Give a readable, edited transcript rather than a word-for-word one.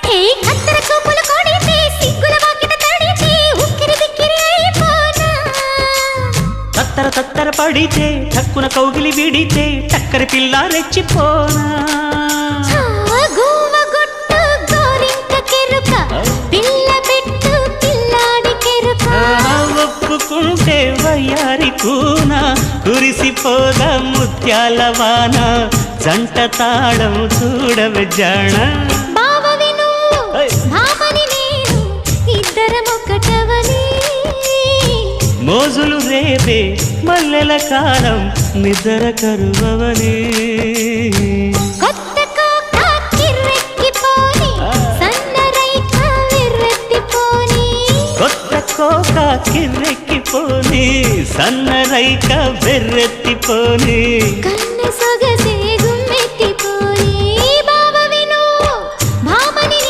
హే కత్తర చూపులు కొడితే సిగ్గుల వాకిట తడితే ఉక్కిరి బిక్కిరి అయిపోనా తత్తర తత్తర పడితే టక్కున కౌగిలి విడితే టక్కరి పిల్ల రెచ్చిపోనా గోవ గొట్టు గోరింక కెరుక పిల్ల పెట్టు పిల్లాడి కెరుక ఒప్పుకుంటే వయ్యారి కూన కురిసిపోదా ముత్యాల వాన జంట తాళం చూడవే జాణ బావవి నువ్వు భామని నేను ఇద్దరం ఒకటవని మోజులు రేపే మల్లెల కాలం నిద్ర కరువవని కొత్త కోక కిర్రెక్కిపోని సన్నరైక విర్రెత్తిపోని కొత్త కోక కిర్రెక్కిపోని సన్నరైక బెర్రెత్తిపోని కన్నె సొగసి